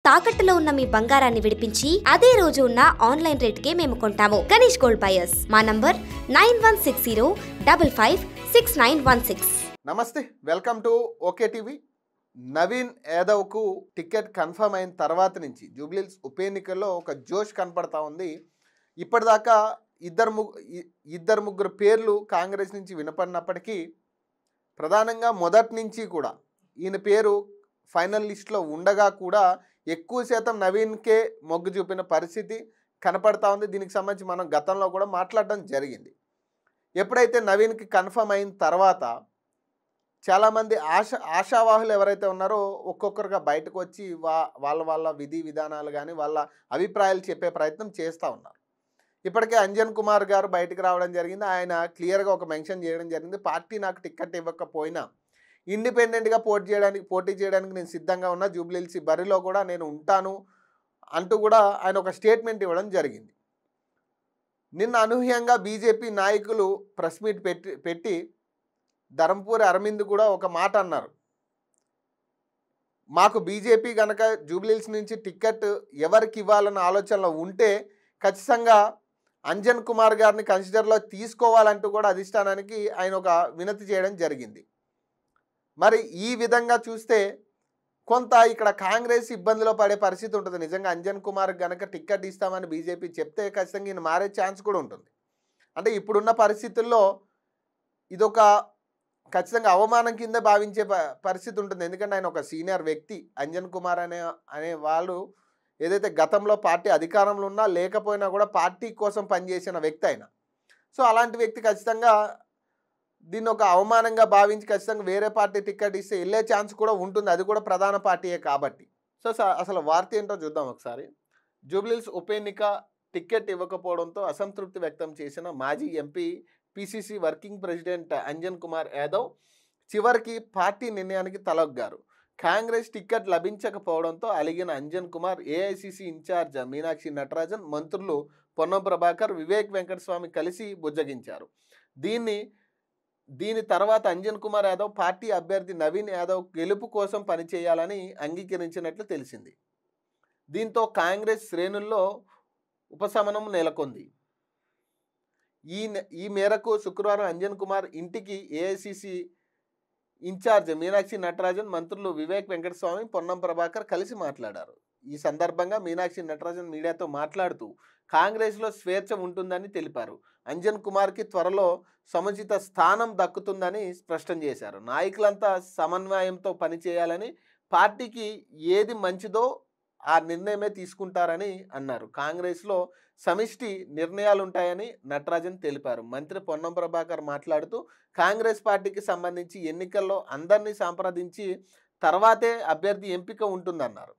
తాకట్టులో ఉన్న మీ బంగారాన్ని విడిపించి అదే రోజు ఉన్న ఆన్లైన్ రేటుకే మేము కొంటాము. Ganesh gold buyers. మా నంబర్ 9160556916. నమస్తే, welcome to okay TV. Naveen యాదవ్కు టికెట్ కన్ఫర్మ్ అయిన తర్వాత నుంచి జూబ్లీహిల్స్ ఉప ఎన్నికల్లో ఒక జోష్ కనపడతా ఉంది. ఇప్పటిదాకా ఇద్దరు ముగ్గురు పేర్లు కాంగ్రెస్ నుంచి వినపడినప్పటికీ ప్రధానంగా మొదటి నుంచి కూడా ఈయన పేరు ఫైనల్ లిస్ట్లో ఉండగా కూడా ఎక్కువ శాతం నవీన్కే మొగ్గు చూపిన పరిస్థితి కనపడతా ఉంది. దీనికి సంబంధించి మనం గతంలో కూడా మాట్లాడడం జరిగింది. ఎప్పుడైతే నవీన్కి కన్ఫర్మ్ అయిన తర్వాత చాలామంది ఆశావాహులు ఎవరైతే ఉన్నారో ఒక్కొక్కరుగా బయటకు వచ్చి వాళ్ళ విధి విధానాలు కానీ వాళ్ళ అభిప్రాయాలు చెప్పే ప్రయత్నం చేస్తూ ఉన్నారు. ఇప్పటికే అంజన్ కుమార్ గారు బయటకు రావడం జరిగింది. ఆయన క్లియర్గా ఒక మెన్షన్ చేయడం జరిగింది, పార్టీ నాకు టికెట్ ఇవ్వకపోయినా ఇండిపెండెంట్గా పోటీ చేయడానికి నేను సిద్ధంగా ఉన్నా, జూబ్లీహిల్స్ బరిలో కూడా నేను ఉంటాను అంటూ కూడా ఆయన ఒక స్టేట్మెంట్ ఇవ్వడం జరిగింది. నిన్న అనూహ్యంగా బీజేపీ నాయకులు ప్రెస్ మీట్ పెట్టి ధర్మపురి అరవింద్ కూడా ఒక మాట అన్నారు. మాకు బీజేపీ కనుక జూబ్లీహిల్స్ నుంచి టికెట్ ఎవరికి ఇవ్వాలన్న ఆలోచనలో ఉంటే ఖచ్చితంగా అంజన్ కుమార్ గారిని కన్సిడర్లో తీసుకోవాలంటూ కూడా అధిష్టానానికి ఆయన ఒక వినతి చేయడం జరిగింది. మరి ఈ విధంగా చూస్తే కొంత ఇక్కడ కాంగ్రెస్ ఇబ్బందిలో పడే పరిస్థితి ఉంటుంది. నిజంగా అంజన్ కుమార్ కనుక టికెట్ ఇస్తామని బీజేపీ చెప్తే ఖచ్చితంగా ఈయన మారే ఛాన్స్ కూడా ఉంటుంది. అంటే ఇప్పుడున్న పరిస్థితుల్లో ఇదొక ఖచ్చితంగా అవమానం కింద భావించే పరిస్థితి ఉంటుంది. ఎందుకంటే ఆయన ఒక సీనియర్ వ్యక్తి. అంజన్ కుమార్ అనే వాళ్ళు ఏదైతే గతంలో పార్టీ అధికారంలో ఉన్నా లేకపోయినా కూడా పార్టీ కోసం పనిచేసిన వ్యక్తి ఆయన. సో అలాంటి వ్యక్తి ఖచ్చితంగా దీన్ని ఒక అవమానంగా భావించి ఖచ్చితంగా వేరే పార్టీ టికెట్ ఇస్తే వెళ్ళే ఛాన్స్ కూడా ఉంటుంది. అది కూడా ప్రధాన పార్టీయే కాబట్టి. సో అసలు వార్త ఏంటో చూద్దాం ఒకసారి. జూబ్లీహిల్స్ ఉప ఎన్నిక టికెట్ ఇవ్వకపోవడంతో అసంతృప్తి వ్యక్తం చేసిన మాజీ MP PCC working president Anjan Kumar Yadav చివరికి పార్టీ నిర్ణయానికి తలొగ్గారు. కాంగ్రెస్ టికెట్ లభించకపోవడంతో అలిగిన అంజన్ కుమార్ ఏఐసిసి ఇన్ఛార్జ్ మీనాక్షి నటరాజన్, మంత్రులు పొన్నం ప్రభాకర్, వివేక్ వెంకటస్వామి కలిసి బుజ్జగించారు. దీని తర్వాత అంజన్ కుమార్ యాదవ్ పార్టీ అభ్యర్థి నవీన్ యాదవ్ గెలుపు కోసం పనిచేయాలని అంగీకరించినట్లు తెలిసింది. దీంతో కాంగ్రెస్ శ్రేణుల్లో ఉపశమనం నెలకొంది. ఈ మేరకు శుక్రవారం అంజన్ కుమార్ ఇంటికి ఏఐసిసి ఇన్ఛార్జ్ మీనాక్షి నటరాజన్, మంత్రులు వివేక్ వెంకటస్వామి, పొన్నం ప్రభాకర్ కలిసి మాట్లాడారు. ఈ సందర్భంగా మీనాక్షి నటరాజన్ మీడియాతో మాట్లాడుతూ కాంగ్రెస్లో స్వేచ్ఛ ఉంటుందని తెలిపారు. అంజన్ కుమార్కి త్వరలో సముచిత స్థానం దక్కుతుందని స్పష్టం చేశారు. నాయకులంతా సమన్వయంతో పనిచేయాలని, పార్టీకి ఏది మంచిదో ఆ నిర్ణయమే తీసుకుంటారని అన్నారు. కాంగ్రెస్లో సమిష్టి నిర్ణయాలుంటాయని నటరాజన్ తెలిపారు. మంత్రి పొన్నం ప్రభాకర్ మాట్లాడుతూ కాంగ్రెస్ పార్టీకి సంబంధించి ఎన్నికల్లో అందరినీ సంప్రదించి తర్వాతే అభ్యర్థి ఎంపిక ఉంటుందన్నారు.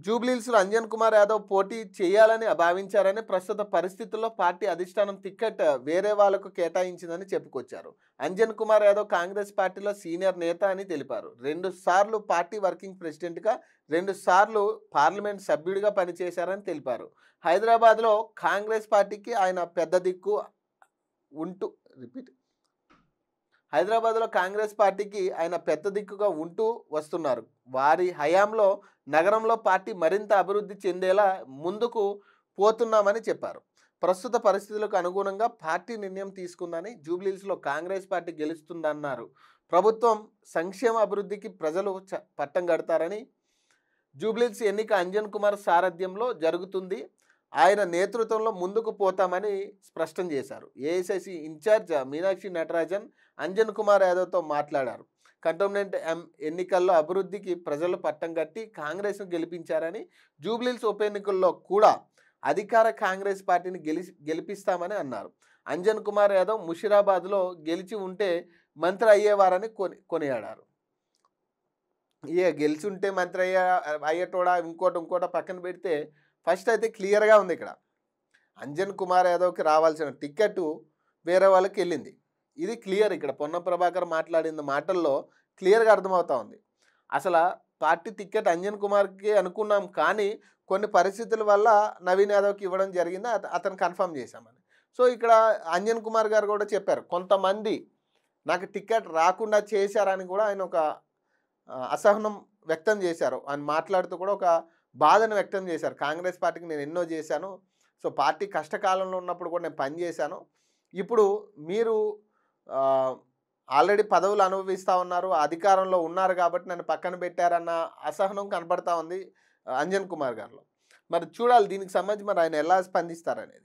జూబ్లీహిల్స్లో అంజన్ కుమార్ యాదవ్ పోటీ చేయాలని భావించారని, ప్రస్తుత పరిస్థితుల్లో పార్టీ అధిష్టానం టికెట్ వేరే వాళ్లకు కేటాయించిందని చెప్పుకొచ్చారు. అంజన్ కుమార్ యాదవ్ కాంగ్రెస్ పార్టీలో సీనియర్ నేత అని తెలిపారు. 2 సార్లు పార్టీ వర్కింగ్ ప్రెసిడెంట్గా, 2 సార్లు పార్లమెంట్ సభ్యుడిగా పనిచేశారని తెలిపారు. హైదరాబాద్లో కాంగ్రెస్ పార్టీకి ఆయన పెద్ద దిక్కు ఉంటూ వస్తున్నారు. వారి హయాంలో నగరంలో పార్టీ మరింత అభివృద్ధి చెందేలా ముందుకు పోతున్నామని చెప్పారు. ప్రస్తుత పరిస్థితులకు అనుగుణంగా పార్టీ నిర్ణయం తీసుకుందని, జూబ్లీహిల్స్లో కాంగ్రెస్ పార్టీ గెలుస్తుందన్నారు. ప్రభుత్వం సంక్షేమ అభివృద్ధికి ప్రజలు పట్టం కడతారని, జూబ్లీహిల్స్ ఎన్నిక అంజన్ కుమార్ సారథ్యంలో జరుగుతుంది, ఆయన నేతృత్వంలో ముందుకు పోతామని స్పష్టం చేశారు. ఏఐసిసి ఇన్ఛార్జ్ మీనాక్షి నటరాజన్ అంజన్ కుమార్ యాదవ్తో మాట్లాడారు. కంటోన్మెంట్ ఎన్నికల్లో అభివృద్ధికి ప్రజలు పట్టం కట్టి కాంగ్రెస్ను గెలిపించారని, జూబ్లీహిల్స్ ఉప ఎన్నికల్లో కూడా అధికార కాంగ్రెస్ పార్టీని గెలిపిస్తామని అన్నారు. అంజన్ కుమార్ యాదవ్ ముషిరాబాద్లో గెలిచి ఉంటే మంత్రి అయ్యేవారని కొనియాడారు. గెలిచి ఉంటే మంత్రి అయ్యేటోడా ఇంకోట పక్కన పెడితే ఫస్ట్ అయితే క్లియర్గా ఉంది. ఇక్కడ అంజన్ కుమార్ యాదవ్కి రావాల్సిన టికెట్ వేరే వాళ్ళకి వెళ్ళింది. ఇది క్లియర్. ఇక్కడ పొన్నం ప్రభాకర్ మాట్లాడిన మాటల్లో క్లియర్గా అర్థమవుతా ఉంది. అసలు పార్టీ టికెట్ అంజన్ కుమార్కి అనుకున్నాం, కానీ కొన్ని పరిస్థితుల వల్ల నవీన్ యాదవ్కి ఇవ్వడం జరిగింది, అతను కన్ఫర్మ్ చేశామని. సో ఇక్కడ అంజన్ కుమార్ గారు కూడా చెప్పారు, కొంతమంది నాకు టికెట్ రాకుండా చేశారని కూడా ఆయన ఒక అసహనం వ్యక్తం చేశారు. ఆయన మాట్లాడుతూ కూడా ఒక బాధను వ్యక్తం చేశారు. కాంగ్రెస్ పార్టీకి నేను ఎన్నో చేశాను. సో పార్టీ కష్టకాలంలో ఉన్నప్పుడు కూడా నేను పనిచేశాను. ఇప్పుడు మీరు ఆల్రెడీ పదవులు అనుభవిస్తూ ఉన్నారు, అధికారంలో ఉన్నారు కాబట్టి నన్ను పక్కన పెట్టారన్న అసహనం కనపడతా ఉంది అంజన్ కుమార్ గారిలో. మరి చూడాలి దీనికి సంబంధించి మరి ఆయన ఎలా స్పందిస్తారనేది.